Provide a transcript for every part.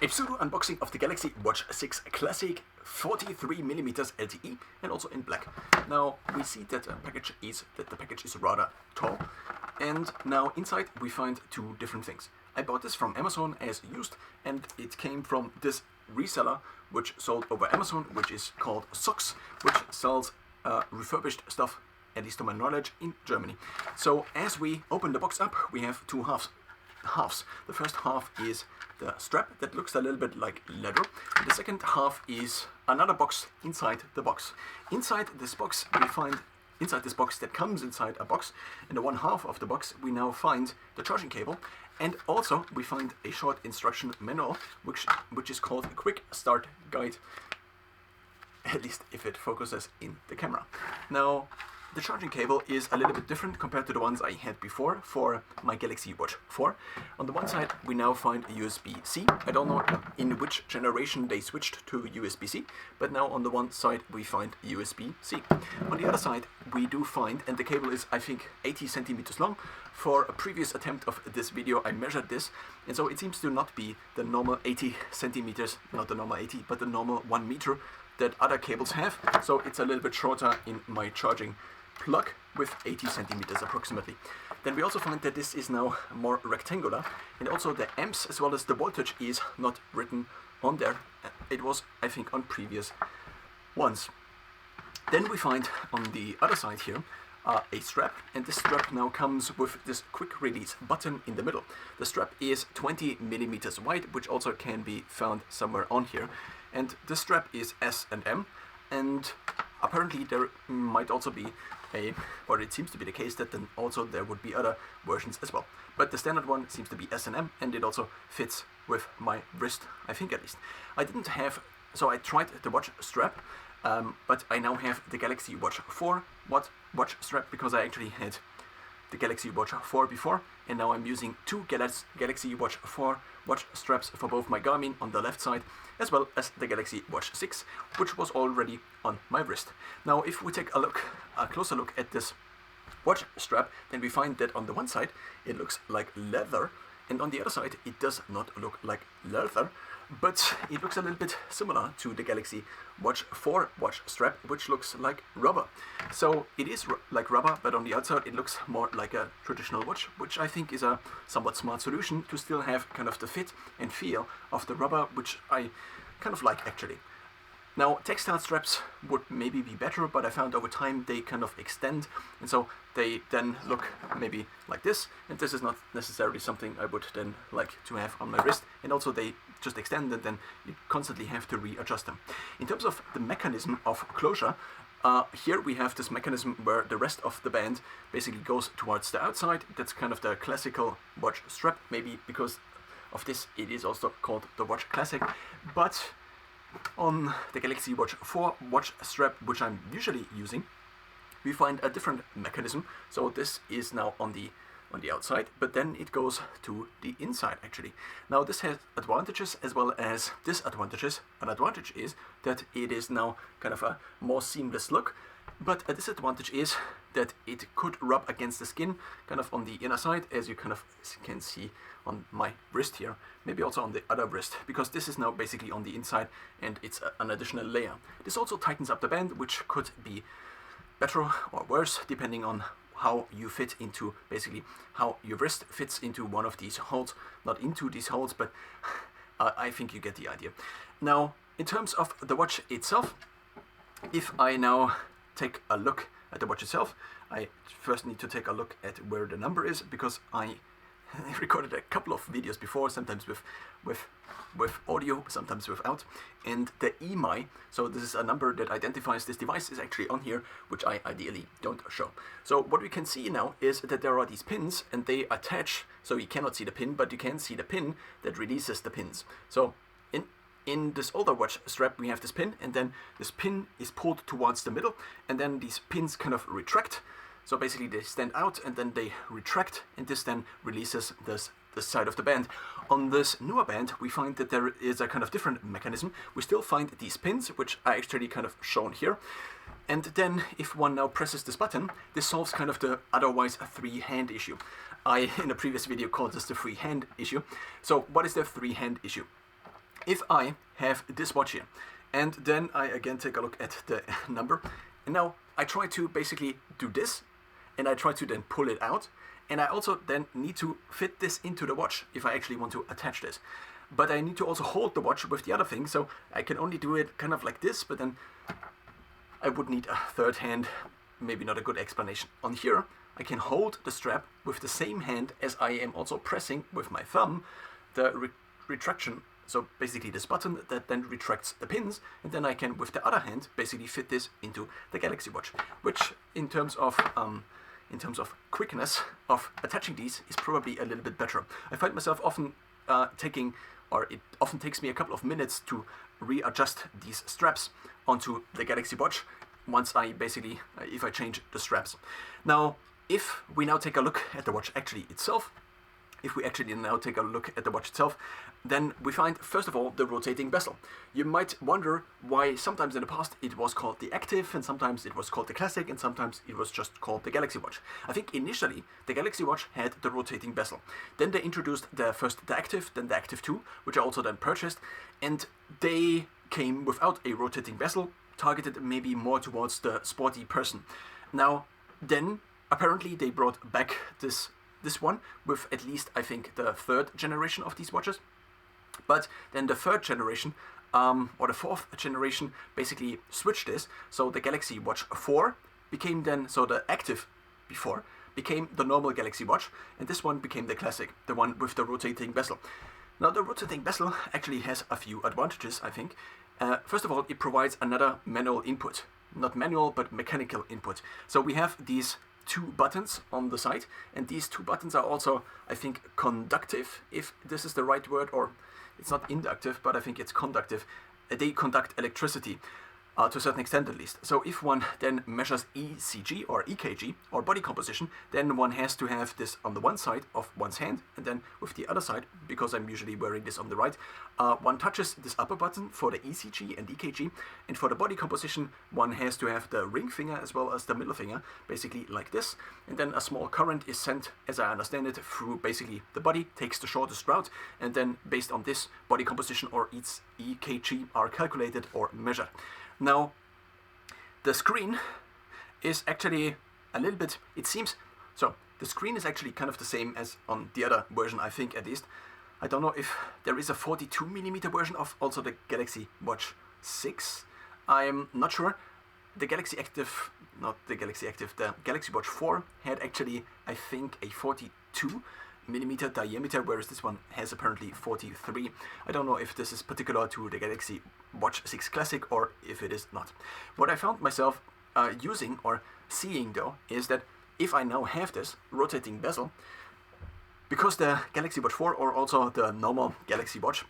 A pseudo unboxing of the Galaxy Watch 6 Classic 43mm LTE and also in black. Now we see that the package is rather tall, and now inside we find two different things. I bought this from Amazon as used, and it came from this reseller which sold over Amazon, which is called Socks, which sells refurbished stuff, at least to my knowledge, in Germany. So as we open the box up, we have two halves. The first half is the strap that looks a little bit like leather. The second half is another box inside the box. Inside this box that comes inside a box, in the one half of the box we now find the charging cable, and also we find a short instruction manual which is called a quick start guide, at least if it focuses in the camera. Now the charging cable is a little bit different compared to the ones I had before for my Galaxy Watch 4. On the one side we now find a USB-C. I don't know in which generation they switched to USB-C, but now on the one side we find USB-C. On the other side we do find, and the cable is I think 80 centimeters long. For a previous attempt of this video I measured this, and so it seems to not be the normal 80 centimeters, not the normal 80, but the normal 1 meter that other cables have. So it's a little bit shorter in my charging plug with 80 centimeters approximately. Then we also find that this is now more rectangular, and also the amps as well as the voltage is not written on there. It was, I think, on previous ones. Then we find on the other side here a strap, and this strap now comes with this quick release button in the middle. The strap is 20 millimeters wide, which also can be found somewhere on here, and the strap is S and M, and apparently there might also be or it seems to be the case that then also there would be other versions as well. But the standard one seems to be S&M, and it also fits with my wrist, I think at least. I didn't have, so I tried the watch strap, but I now have the Galaxy Watch 4 watch strap because I actually had the Galaxy Watch 4 before, and now I'm using two Galaxy Watch 4 watch straps for both my Garmin on the left side as well as the Galaxy Watch 6, which was already on my wrist. Now if we take a closer look at this watch strap, then we find that on the one side it looks like leather, and on the other side it does not look like leather, but it looks a little bit similar to the Galaxy Watch 4 watch strap, which looks like rubber. So it is like rubber, but on the outside it looks more like a traditional watch, which I think is a somewhat smart solution to still have kind of the fit and feel of the rubber, which I kind of like actually. Now, textile straps would maybe be better, but I found over time they kind of extend, and so they then look maybe like this, and this is not necessarily something I would then like to have on my wrist, and also they just extend and then you constantly have to readjust them. In terms of the mechanism of closure, here we have this mechanism where the rest of the band basically goes towards the outside. That's kind of the classical watch strap, maybe because of this it is also called the Watch Classic, but on the Galaxy Watch 4 watch strap, which I'm usually using, we find a different mechanism. So this is now on the outside, but then it goes to the inside actually. Now this has advantages as well as disadvantages. An advantage is that it is now kind of a more seamless look, but a disadvantage is that it could rub against the skin kind of on the inner side, as you kind of can see on my wrist here, maybe also on the other wrist, because this is now basically on the inside and it's an additional layer. This also tightens up the band, which could be better or worse depending on how you fit into, basically how your wrist fits into one of these holes. Not into these holes, but I think you get the idea. Now, in terms of the watch itself, if I now take a look at the watch itself, I first need to take a look at where the number is, because I recorded a couple of videos before, sometimes with audio, sometimes without, and the EMI, so this is a number that identifies this device, is actually on here, which I ideally don't show. So what we can see now is that there are these pins, and they attach, so you cannot see the pin, but you can see the pin that releases the pins. So in this older watch strap we have this pin, and then this pin is pulled towards the middle, and then these pins kind of retract. So basically they stand out and then they retract, and this then releases this side of the band. On this newer band we find that there is a kind of different mechanism. We still find these pins, which are actually kind of shown here, and then if one now presses this button, this solves kind of the otherwise a three-hand issue. I in a previous video called this the free hand issue. So what is the free hand issue? if I have this watch here, and then I again take a look at the number, and now I try to basically do this, and I try to then pull it out, and I also then need to fit this into the watch if I actually want to attach this. But I need to also hold the watch with the other thing, so I can only do it kind of like this, but then I would need a third hand, maybe not a good explanation. On here, I can hold the strap with the same hand as I am also pressing with my thumb the retraction, so basically this button that then retracts the pins, and then I can, with the other hand, basically fit this into the Galaxy Watch, which in terms of quickness of attaching these is probably a little bit better. I find myself often it often takes me a couple of minutes to readjust these straps onto the Galaxy Watch once I basically, if I change the straps. Now, if we now take a look at the watch actually itself, then we find, first of all, the rotating bezel. You might wonder why sometimes in the past it was called the Active, and sometimes it was called the Classic, and sometimes it was just called the Galaxy Watch. I think initially the Galaxy Watch had the rotating bezel. Then they introduced first the Active, then the Active 2, which I also then purchased, and they came without a rotating bezel, targeted maybe more towards the sporty person. Now, then apparently they brought back this one with at least, I think, the third generation of these watches. But then the third generation, or the fourth generation, basically switched this. So the Galaxy Watch 4 became then, so the Active before, became the normal Galaxy Watch, and this one became the Classic, the one with the rotating bezel. Now the rotating bezel actually has a few advantages, I think. First of all, it provides another manual input. Not manual, but mechanical input. So we have these two buttons on the side, and these two buttons are also, I think, conductive, if this is the right word, or it's not inductive, but I think it's conductive. They conduct electricity to a certain extent at least. So if one then measures ECG or EKG or body composition, then one has to have this on the one side of one's hand, and then with the other side, because I'm usually wearing this on the right, one touches this upper button for the ECG and EKG, and for the body composition one has to have the ring finger as well as the middle finger, basically like this, and then a small current is sent, as I understand it, through basically the body, takes the shortest route, and then based on this, body composition or its EKG are calculated or measured. Now, the screen is actually a little bit, it seems, so the screen is actually kind of the same as on the other version, I think, at least. I don't know if there is a 42mm version of also the Galaxy Watch 6. I'm not sure. The Galaxy Active, not the Galaxy Active, the Galaxy Watch 4 had actually, I think, a 42mm diameter, whereas this one has apparently 43. I don't know if this is particular to the Galaxy Watch 6 Classic or if it is not. What I found myself using or seeing though is that if I now have this rotating bezel, because the Galaxy Watch 4 or also the normal Galaxy Watch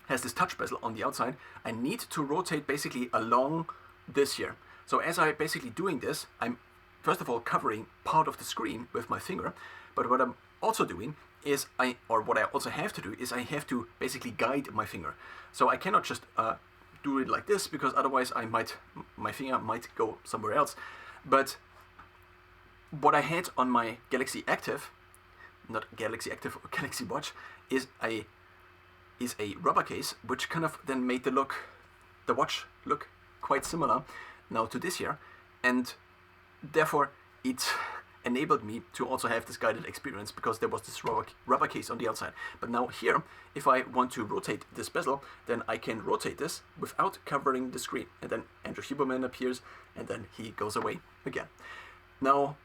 has this touch bezel on the outside, I need to rotate basically along this here. So as I basically doing this, I'm first of all covering part of the screen with my finger, but what I'm also doing is what I also have to do is I have to basically guide my finger. So I cannot just do it like this, because otherwise my finger might go somewhere else. But what I had on my Galaxy Active, not Galaxy Active or Galaxy Watch, is a rubber case, which kind of then made the watch look quite similar now to this here, and therefore it enabled me to also have this guided experience, because there was this rubber case on the outside. But now here, if I want to rotate this bezel, then I can rotate this without covering the screen, and then Andrew Huberman appears, and then he goes away again. Now,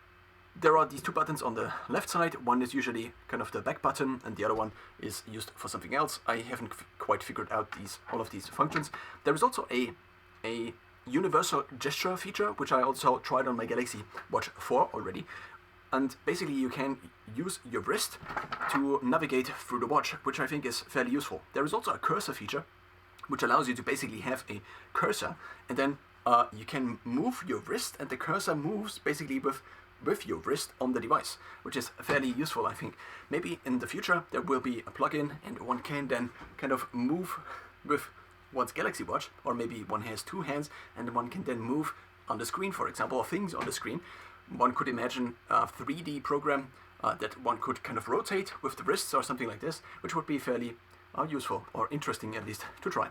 there are these two buttons on the left side. One is usually kind of the back button, and the other one is used for something else. I haven't quite figured out all of these functions. There is also a universal gesture feature, which I also tried on my Galaxy Watch 4 already. And basically you can use your wrist to navigate through the watch, which I think is fairly useful. There is also a cursor feature, which allows you to basically have a cursor, and then you can move your wrist, and the cursor moves basically with your wrist on the device, which is fairly useful, I think. Maybe in the future there will be a plugin and one can then kind of move with one's Galaxy Watch, or maybe one has two hands and one can then move on the screen, for example, or things on the screen. One could imagine a 3D program that one could kind of rotate with the wrists or something like this, which would be fairly useful, or interesting at least, to try.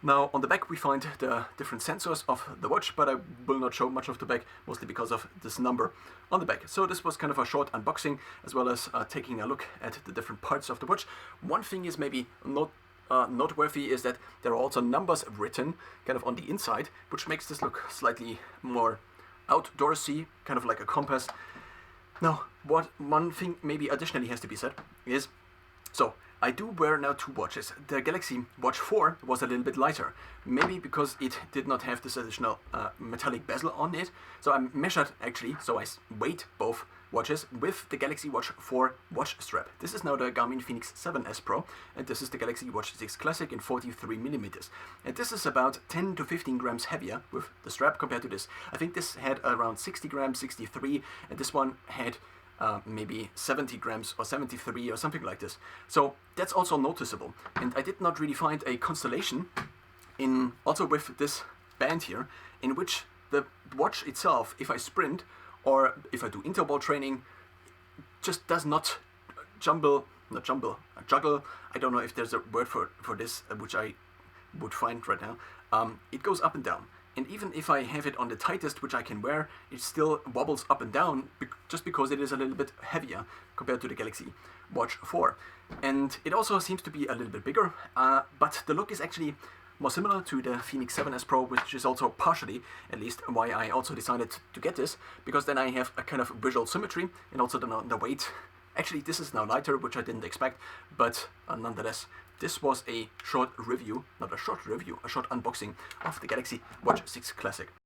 Now on the back we find the different sensors of the watch, but I will not show much of the back, mostly because of this number on the back. So this was kind of a short unboxing, as well as taking a look at the different parts of the watch. One thing is maybe noteworthy is that there are also numbers written kind of on the inside, which makes this look slightly more outdoorsy, kind of like a compass. Now, one thing maybe additionally has to be said is, so I do wear now two watches. The Galaxy Watch 4 was a little bit lighter, maybe because it did not have this additional metallic bezel on it. So I measured actually, so I weighed both watches with the Galaxy Watch 4 watch strap. This is now the Garmin Fenix 7S Pro, and this is the Galaxy Watch 6 Classic in 43mm. And this is about 10 to 15 grams heavier with the strap compared to this. I think this had around 60 grams, 63, and this one had maybe 70 grams or 73 or something like this. So that's also noticeable. And I did not really find a constellation also with this band here, in which the watch itself, if I sprint or if I do interval training, just does not juggle. I don't know if there's a word for this, which I would find right now. It goes up and down. And even if I have it on the tightest, which I can wear, it still wobbles up and down just because it is a little bit heavier compared to the Galaxy Watch 4. And it also seems to be a little bit bigger, but the look is actually more similar to the Fenix 7S Pro, which is also partially, at least, why I also decided to get this, because then I have a kind of visual symmetry, and also the weight. Actually, this is now lighter, which I didn't expect, but nonetheless, this was a short review, not a short review, a short unboxing of the Galaxy Watch 6 Classic.